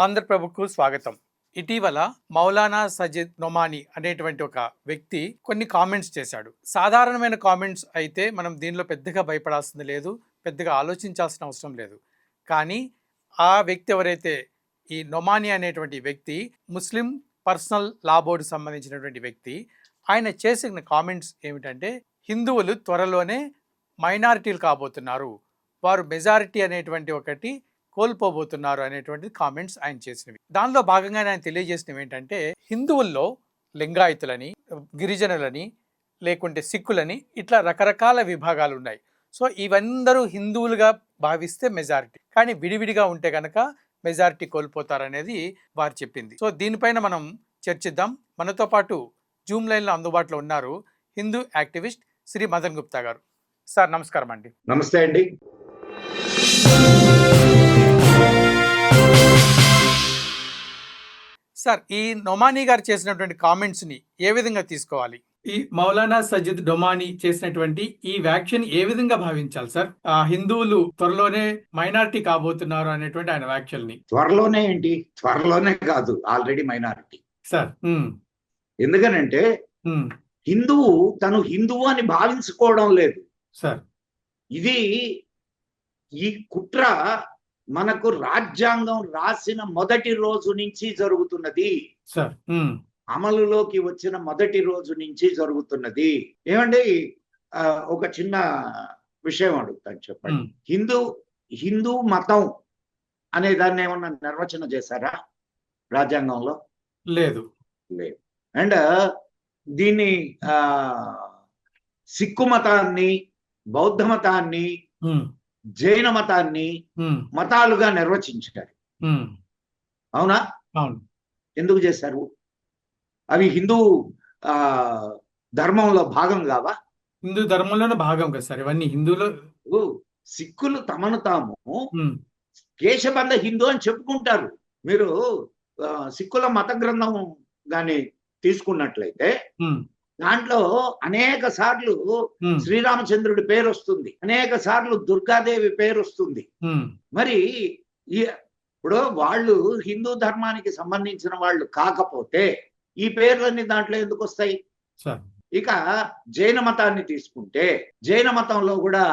ఆంధ్రప్రభకు స్వాగతం. ఇటీవల మౌలానా సజిద్ నొమాని అనేటువంటి ఒక వ్యక్తి కొన్ని కామెంట్స్ చేశాడు. సాధారణమైన కామెంట్స్ అయితే మనం దీనిలో పెద్దగా భయపడాల్సింది లేదు, పెద్దగా ఆలోచించాల్సిన అవసరం లేదు. కానీ ఆ వ్యక్తి ఎవరైతే ఈ నొమాని అనేటువంటి వ్యక్తి ముస్లిం పర్సనల్ లా బోర్డు సంబంధించినటువంటి వ్యక్తి, ఆయన చేసిన కామెంట్స్ ఏమిటంటే హిందువులు త్వరలోనే మైనారిటీలు కాబోతున్నారు, వారు మెజారిటీ అనేటువంటి ఒకటి కోల్పోబోతున్నారు అనేటువంటి కామెంట్స్ ఆయన చేసినవి. దానిలో భాగంగానే ఆయన తెలియజేసినవి ఏంటంటే హిందువుల్లో లింగాయతులని, గిరిజనులని, లేకుంటే సిక్కులని, ఇట్లా రకరకాల విభాగాలు ఉన్నాయి. సో ఇవందరూ హిందువులుగా భావిస్తే మెజారిటీ, కానీ విడివిడిగా ఉంటే కనుక మెజారిటీ కోల్పోతారనేది వారు చెప్పింది. సో దీనిపైన మనం చర్చిద్దాం. మనతో పాటు జూమ్ లైన్లో అందుబాటులో ఉన్నారు హిందూ యాక్టివిస్ట్ శ్రీ మదన్ గుప్తా గారు. సార్ నమస్కారం అండి. నమస్తే అండి. సార్, ఈ నొమాని గారు చేసినటువంటి కామెంట్స్ ని ఏ విధంగా తీసుకోవాలి? ఈ మౌలానా సజిద్ నొమాని చేసినటువంటి ఈ వ్యాఖ్యని ఏ విధంగా భావించాలి సార్? హిందువులు త్వరలోనే మైనారిటీ కాబోతున్నారు అనేటువంటి ఆయన వ్యాఖ్యల్ని. త్వరలోనే ఏంటి? త్వరలోనే కాదు, ఆల్రెడీ మైనారిటీ సార్. ఎందుకనంటే హిందువు తను హిందువు అని భావించుకోవడం లేదు సార్. ఇది ఈ కుట్ర మనకు రాజ్యాంగం రాసిన మొదటి రోజు నుంచి జరుగుతున్నది సార్. అమలులోకి వచ్చిన మొదటి రోజు నుంచి జరుగుతున్నది. ఏమండి, ఒక చిన్న విషయం అడుగుతాను, చెప్పండి. హిందూ మతం అనే దాన్ని ఏమన్నా నిర్వచన చేశారా రాజ్యాంగంలో? లేదు. లేదు. అండ్ దీన్ని సిక్కు మతాన్ని, బౌద్ధ మతాన్ని, జైన మతాన్ని మతాలుగా నిర్వచించారు. అవునా? అవును. ఎందుకు చేశారు? అవి హిందూ ధర్మంలో భాగం కావా? హిందూ ధర్మంలోనే భాగం కదా సార్ ఇవన్నీ. హిందువులు, సిక్కులు తమను తాము కేశబంధ హిందూ అని చెప్పుకుంటారు. మీరు సిక్కుల మత గ్రంథం గాని తీసుకున్నట్లయితే దాంట్లో అనేక సార్లు శ్రీరామచంద్రుడి పేరు వస్తుంది, అనేక సార్లు దుర్గాదేవి పేరు వస్తుంది. మరి ఇప్పుడు వాళ్ళు హిందూ ధర్మానికి సంబంధించిన వాళ్ళు కాకపోతే ఈ పేర్లన్నీ దాంట్లో ఎందుకు వస్తాయి? ఇక జైన మతాన్ని తీసుకుంటే జైన మతంలో కూడా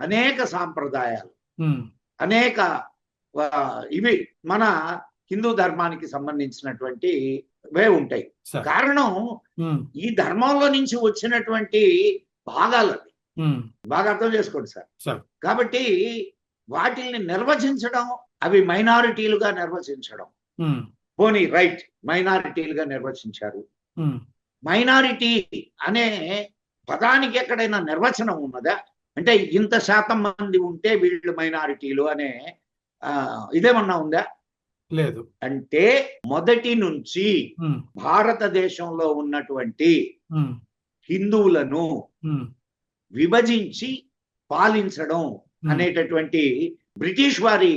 అనేక సాంప్రదాయాలు, అనేక ఇవి మన హిందూ ధర్మానికి సంబంధించినటువంటి వే ఉంటాయి. కారణం ఈ ధర్మంలో నుంచి వచ్చినటువంటి భాగాలు అవి. బాగా అర్థం చేసుకోండి సార్. కాబట్టి వాటిల్ని నిర్వచించడం, అవి మైనారిటీలుగా నిర్వచించడం, పోనీ రైట్, మైనారిటీలుగా నిర్వచించారు. మైనారిటీ అనే పదానికి ఎక్కడైనా నిర్వచనం ఉన్నదా? అంటే ఇంత శాతం మంది ఉంటే వీళ్ళు మైనారిటీలు అనే ఇదేమన్నా ఉందా? లేదు. అంటే మొదటి నుంచి భారతదేశంలో ఉన్నటువంటి హిందువులను విభజించి పాలించడం అనేటటువంటి బ్రిటిష్ వారి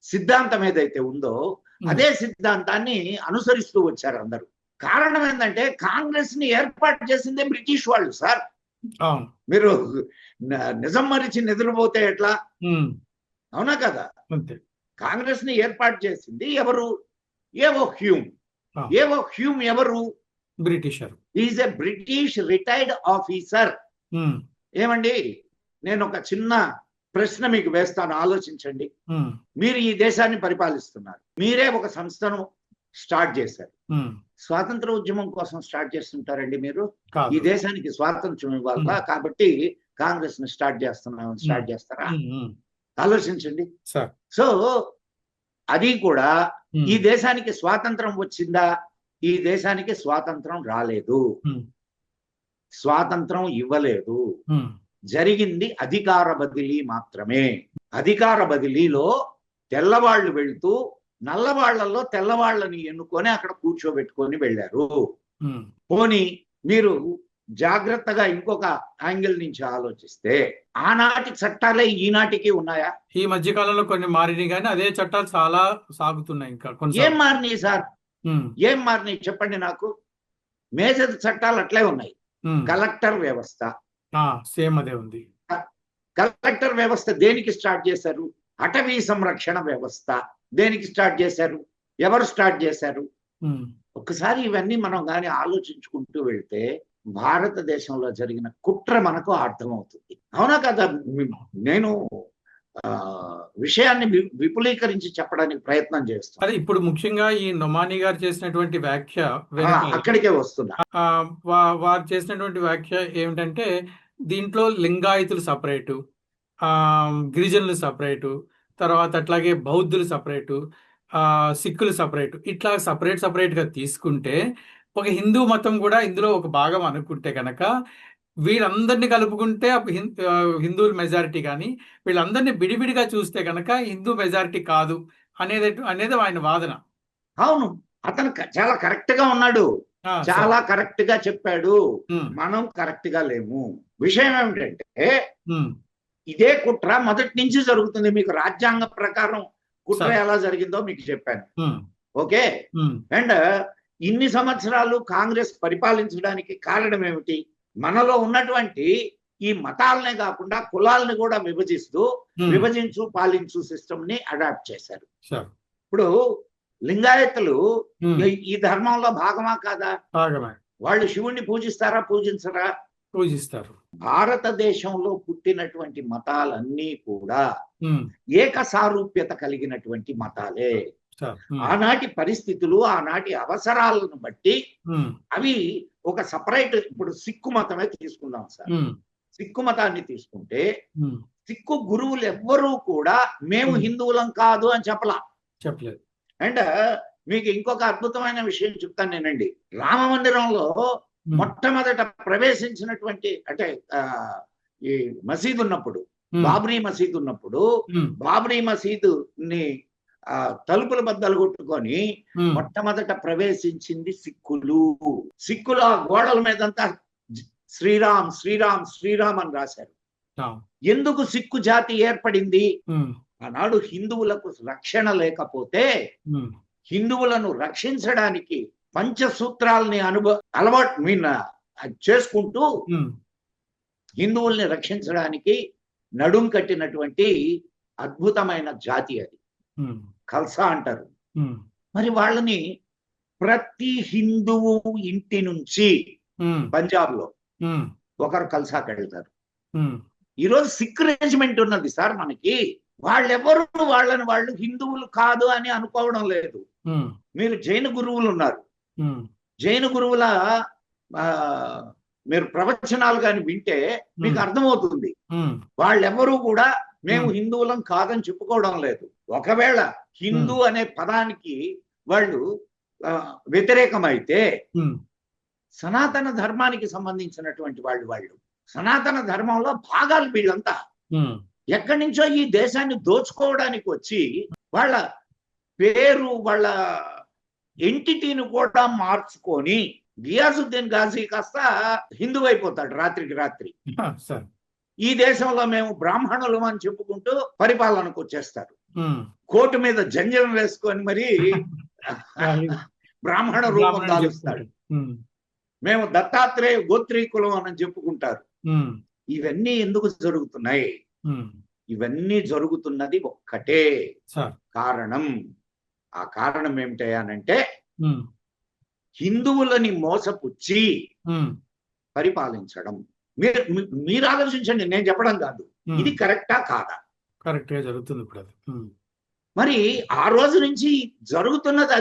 సిద్ధాంతం ఏదైతే ఉందో అదే సిద్ధాంతాన్ని అనుసరిస్తూ వచ్చారు అందరూ. కారణం ఏంటంటే కాంగ్రెస్ ని ఏర్పాటు చేసిందే బ్రిటిష్ వాళ్ళు సార్. మీరు నిజం మరిచి నిద్రపోతే ఎట్లా? అవునా కదా? కాంగ్రెస్ ని ఏర్పాటు చేసింది ఎవరు? ఏవో హ్యూమ్. ఏవో హ్యూమ్ ఎవరు? Britisher. Is a British retired officer. ఏమండి, నేను ఒక చిన్న ప్రశ్న మీకు వేస్తాను, ఆలోచించండి. మీరు ఈ దేశాన్ని పరిపాలిస్తున్నారు, మీరే ఒక సంస్థను స్టార్ట్ చేశారు. స్వాతంత్ర ఉద్యమం కోసం స్టార్ట్ చేస్తుంటారండి మీరు? ఈ దేశానికి స్వాతంత్రం ఇవ్వాలా కాబట్టి కాంగ్రెస్ ని స్టార్ట్ చేస్తారా? ఆలోచించండి. సో అది కూడా ఈ దేశానికి స్వాతంత్రం వచ్చిందా? ఈ దేశానికి స్వాతంత్రం రాలేదు, స్వాతంత్రం ఇవ్వలేదు. జరిగింది అధికార బదిలీ మాత్రమే. అధికార బదిలీలో తెల్లవాళ్లు వెళ్తూ నల్లవాళ్లలో తెల్లవాళ్లని ఎన్నుకొని అక్కడ కూర్చోబెట్టుకొని వెళ్ళారు. పోనీ మీరు జాగ్రత్తగా ఇంకొక యాంగిల్ నుంచి ఆలోచిస్తే ఆనాటి చట్టాలే ఈనాటికి ఉన్నాయా? ఈ మధ్య కాలంలో కొన్ని మారినాయి, కానీ అదే చట్టాలు చాలా సాగుతున్నాయి. ఇంకా ఏం మారినాయి సార్? ఏం మారినాయి చెప్పండి నాకు. మేజర్ చట్టాలు అట్లే ఉన్నాయి. కలెక్టర్ వ్యవస్థ సేమ్ అదే ఉంది. కలెక్టర్ వ్యవస్థ దేనికి స్టార్ట్ చేశారు? అటవీ సంరక్షణ వ్యవస్థ దేనికి స్టార్ట్ చేశారు? ఎవరు స్టార్ట్ చేశారు? ఉమ్, ఒక్కసారి ఇవన్నీ మనం కానీ ఆలోచించుకుంటూ వెళ్తే భారతదేశంలో జరిగిన కుట్ర మనకు అర్థమవుతుంది. అవునా కదా? నేను విషయాన్ని విపులీకరించి చెప్పడానికి ప్రయత్నం చేస్తాను. అదే ఇప్పుడు ముఖ్యంగా ఈ నొమాని గారు చేసినటువంటి వ్యాఖ్య అక్కడికే వస్తున్నా. వారు చేసినటువంటి వ్యాఖ్య ఏమిటంటే, దీంట్లో లింగాయతులు సపరేటు, గిరిజనులు సపరేటు, తర్వాత అట్లాగే బౌద్ధులు సపరేటు, సిక్కులు సపరేటు, ఇట్లా సపరేట్గా తీసుకుంటే ఒక హిందూ మతం కూడా ఇందులో ఒక భాగం అనుకుంటే కనుక వీళ్ళందరినీ కలుపుకుంటే అప్పుడు హిందువుల మెజారిటీ, కానీ వీళ్ళందరినీ విడివిడిగా చూస్తే కనుక హిందూ మెజారిటీ కాదు అనేది ఆయన వాదన. అవును, అతను చాలా కరెక్ట్ గా ఉన్నాడు, చాలా కరెక్ట్ గా చెప్పాడు. మనం కరెక్ట్ గా లేము. విషయం ఏమిటంటే ఇదే కుట్ర మొదటి నుంచి జరుగుతుంది. మీకు రాజ్యాంగ ప్రకారం కుట్ర ఎలా జరిగిందో మీకు చెప్పాను. ఓకే, అండ్ ఇన్ని సంవత్సరాలు కాంగ్రెస్ పరిపాలించడానికి కారణం ఏమిటి? మనలో ఉన్నటువంటి ఈ మతాలనే కాకుండా కులాలని కూడా విభజించు పాలించు సిస్టమ్ ని అడాప్ట్ చేశారు. ఇప్పుడు లింగాయతులు ఈ ధర్మంలో భాగమా కాదా? వాళ్ళు శివుణ్ణి పూజిస్తారా, పూజించరా? పూజిస్తారు. భారతదేశంలో పుట్టినటువంటి మతాలన్నీ కూడా ఏక సారూప్యత కలిగినటువంటి మతాలే. ఆనాటి పరిస్థితులు, ఆనాటి అవసరాలను బట్టి అవి ఒక సపరేట్. ఇప్పుడు సిక్కు మతమే తీసుకుందాం సార్. సిక్కు మతాన్ని తీసుకుంటే సిక్కు గురువులు ఎవ్వరూ కూడా మేము హిందువులం కాదు అని చెప్పలేదు. అండ్ మీకు ఇంకొక అద్భుతమైన విషయం చెప్తాను నేనండి. రామ మందిరంలో మొట్టమొదట ప్రవేశించినటువంటి అంటే ఈ మసీదు ఉన్నప్పుడు, బాబ్రీ మసీదు ఉన్నప్పుడు, బాబ్రీ మసీదుని తలుపుల బద్దలు కొట్టుకొని మొట్టమొదట ప్రవేశించింది సిక్కులు. సిక్కుల గోడల మీదంతా శ్రీరామ్ శ్రీరామ్ శ్రీరామ్ అని రాశారు. ఎందుకు సిక్కు జాతి ఏర్పడింది? ఆనాడు హిందువులకు రక్షణ లేకపోతే హిందువులను రక్షించడానికి పంచసూత్రాలని అలవాటు చేసుకుంటూ హిందువుల్ని రక్షించడానికి నడుం కట్టినటువంటి అద్భుతమైన జాతి అది. ఖల్సా అంటారు. మరి వాళ్ళని ప్రతి హిందువు ఇంటి నుంచి పంజాబ్ లో ఒకరు ఖల్సాకి వెళ్తారు. ఈరోజు సిక్ రెజిమెంట్ ఉన్నది సార్ మనకి. వాళ్ళెవరు వాళ్ళు హిందువులు కాదు అని అనుకోవడం లేదు. మీరు జైన గురువులు ఉన్నారు. జైన గురువుల మీరు ప్రవచనాలు కానీ వింటే మీకు అర్థమవుతుంది. వాళ్ళెవరూ కూడా మేము హిందువులం కాదని చెప్పుకోవడం లేదు. ఒకవేళ హిందూ అనే పదానికి వాళ్ళు వ్యతిరేకమైతే సనాతన ధర్మానికి సంబంధించినటువంటి వాళ్ళు సనాతన ధర్మంలో భాగాలు వీళ్ళంతా ఎక్కడి నుంచో ఈ దేశాన్ని దోచుకోవడానికి వచ్చి వాళ్ళ పేరు, వాళ్ళ ఎంటిటీని కూడా మార్చుకొని గియాసుద్దీన్ గాజీ కాస్త హిందువు అయిపోతాడు రాత్రికి రాత్రి. ఈ దేశంలో మేము బ్రాహ్మణులు అని చెప్పుకుంటూ పరిపాలనకు వచ్చేస్తారు. కోటు మీద జంజం వేసుకొని మరి బ్రాహ్మణ రూపం దాలుస్తాడు. మేము దత్తాత్రేయ గోత్రీకులం అని చెప్పుకుంటారు. ఇవన్నీ ఎందుకు జరుగుతున్నాయి? ఇవన్నీ జరుగుతున్నది ఒక్కటే కారణం. ఆ కారణం ఏమిటంటే హిందువులని మోసపుచ్చి పరిపాలించడం. మీరు ఆలోచించండి, నేను చెప్పడం కాదు. ఇది కరెక్టా కాదా? కరెక్ట్ గా జరుగుతుంది ఇప్పుడు అది. మరి ఆ రోజు నుంచి జరుగుతున్నది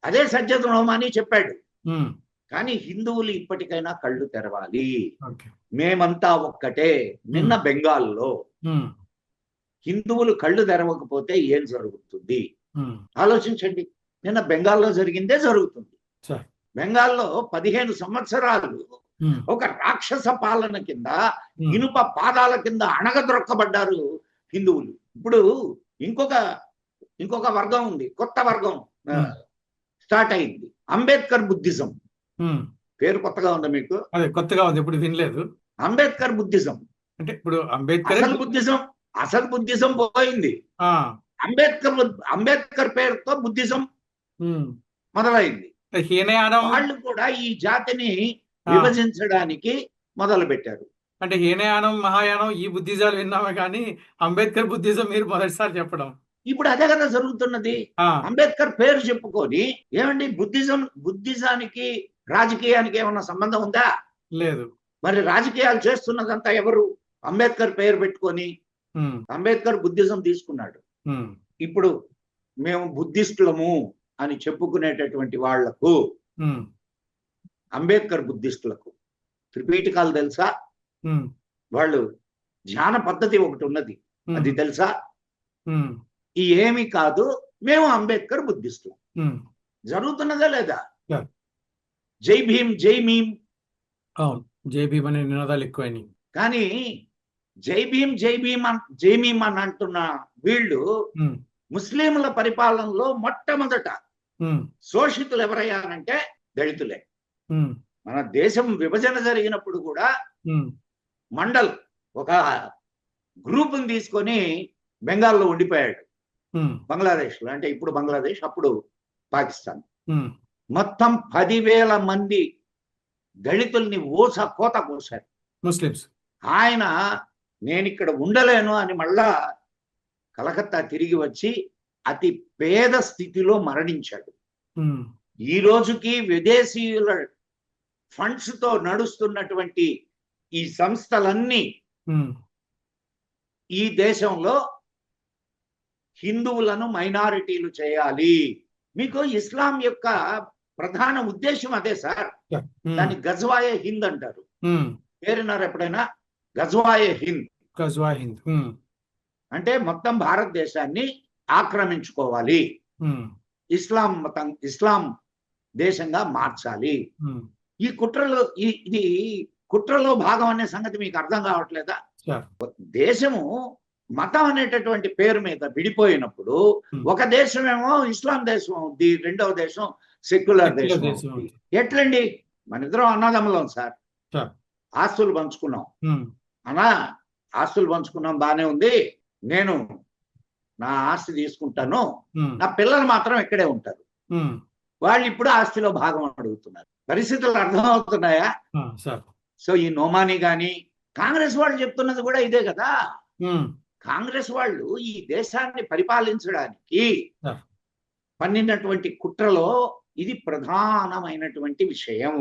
అదే సజ్జద్ నోమాని చెప్పాడు. కానీ హిందువులు ఇప్పటికైనా కళ్ళు తెరవాలి. మేమంతా ఒక్కటే. నిన్న బెంగాల్లో హిందువులు కళ్ళు తెరవకపోతే ఏం జరుగుతుంది ఆలోచించండి. నిన్న బెంగాల్లో జరిగిందే జరుగుతుంది. బెంగాల్లో 15 సంవత్సరాలు ఒక రాక్షస పాలన కింద, ఇనుప పాదాల కింద అణగదొక్కబడ్డారు హిందువులు. ఇప్పుడు ఇంకొక వర్గం ఉంది, కొత్త వర్గం స్టార్ట్ అయింది. అంబేద్కర్ బుద్ధిజం. పేరు కొత్తగా ఉందా మీకు? అదే కొత్తగా ఉంది, ఇప్పుడు వినలేదు. అంబేద్కర్ బుద్ధిజం అంటే ఇప్పుడు అసలు బుద్ధిజం పోయింది. అంబేద్కర్ పేరుతో బుద్ధిజం మొదలైంది. వాళ్ళు కూడా ఈ జాతిని విభజించడానికి మొదలు పెట్టారు. అంటే హీనయానం, మహాయానం ఈ బుద్ధిజాలు విన్నామే కానీ అంబేద్కర్ బుద్ధిజం మీరు మొదటిసారి చెప్పడం. ఇప్పుడు అదే కదా జరుగుతున్నది. ఆ, అంబేద్కర్ పేరు చెప్పుకొని ఏమండి బుద్ధిజానికి రాజకీయానికి ఏమన్నా సంబంధం ఉందా? లేదు. మరి రాజకీయాలు చేస్తున్నదంతా ఎవరు? అంబేద్కర్ పేరు పెట్టుకొని ఉమ్, అంబేద్కర్ బుద్ధిజం తీసుకున్నాడు. ఉమ్, ఇప్పుడు మేము బుద్ధిస్టులము అని చెప్పుకునేటటువంటి వాళ్లకు, ఉమ్, అంబేద్కర్ బుద్ధిస్టులకు త్రిపీఠికాలు తెలుసా? ఉమ్, వాళ్ళు ధ్యాన పద్ధతి ఒకటి ఉన్నది, అది తెలుసా? ఉమ్, ఈ ఏమి కాదు, మేము అంబేద్కర్ బుద్ధిస్టులం. ఉమ్. జరుగుతున్నదా లేదా? Yeah. జై భీమ్ జై భీమ్. అవును, జేబీఎం అనే నినాదాలు ఎక్కువైనాయి. కానీ జై భీమ్ జై భీమ్ జై భీమ్ అని అంటున్న వీళ్ళు ఉమ్, ముస్లింల పరిపాలనలో మొట్టమొదట ఉమ్, శోషితులు ఎవరయ్యారంటే దళితులే. ఉమ్, మన దేశం విభజన జరిగినప్పుడు కూడా ఉమ్, మండల్ ఒక గ్రూప్ని తీసుకొని బెంగాల్లో ఉండిపోయాడు. ఉమ్, బంగ్లాదేశ్లో, అంటే ఇప్పుడు బంగ్లాదేశ్, అప్పుడు పాకిస్తాన్. ఉమ్, మొత్తం 10,000 మంది దళితుల్ని కోత కోశారు. ముస్లిమ్స్. ఆయన నేను ఇక్కడ ఉండలేను అని మళ్ళా కలకత్తా తిరిగి వచ్చి అతి పేద స్థితిలో మరణించాడు. ఉమ్, ఈ రోజుకి విదేశీయుల ఫండ్స్ తో నడుస్తున్నటువంటి ఈ సంస్థలన్నీ ఉమ్, ఈ దేశంలో హిందువులను మైనారిటీలు చేయాలి. మీకు ఇస్లాం యొక్క ప్రధాన ఉద్దేశం అదే సార్. ఉమ్, దాన్ని గజ్వాయే హింద్ అంటారు. ఉమ్, పేరున్నారు ఎప్పుడైనా? గజ్వాయే హింద్ గజ్వా హింద్. ఉమ్, అంటే మొత్తం భారతదేశాన్ని ఆక్రమించుకోవాలి, ఉమ్, ఇస్లాం దేశంగా మార్చాలి. ఉమ్, ఈ కుట్రలో ఇది కుట్రలో భాగం అనే సంగతి మీకు అర్థం కావట్లేదా? సార్. దేశము మతం అనేటటువంటి పేరు మీద విడిపోయినప్పుడు ఒక దేశమేమో ఇస్లాం దేశం అవుద్ది, రెండవ దేశం సెక్యులర్ దేశం అవుద్ది. ఎట్లండి? మన ఇద్దరం అన్నదమ్ములం సార్, సార్. ఆస్తులు పంచుకున్నాం. ఉమ్, అన్నా ఆస్తులు పంచుకున్నాం, బానే ఉంది. నేను నా ఆస్తి తీసుకుంటాను, ఉమ్, నా పిల్లలు మాత్రం ఇక్కడే ఉంటారు. ఉమ్, వాళ్ళు ఇప్పుడు ఆస్తిలో భాగం అడుగుతున్నారు. పరిస్థితులు అర్థమవుతున్నాయా? ఆ, సార్. సో ఈ నోమాని గాని కాంగ్రెస్ వాళ్ళు చెప్తున్నది కూడా ఇదే కదా. ఉమ్, కాంగ్రెస్ వాళ్ళు ఈ దేశాన్ని పరిపాలించడానికి సార్. పన్నినటువంటి కుట్రలో ఇది ప్రధానమైనటువంటి విషయం.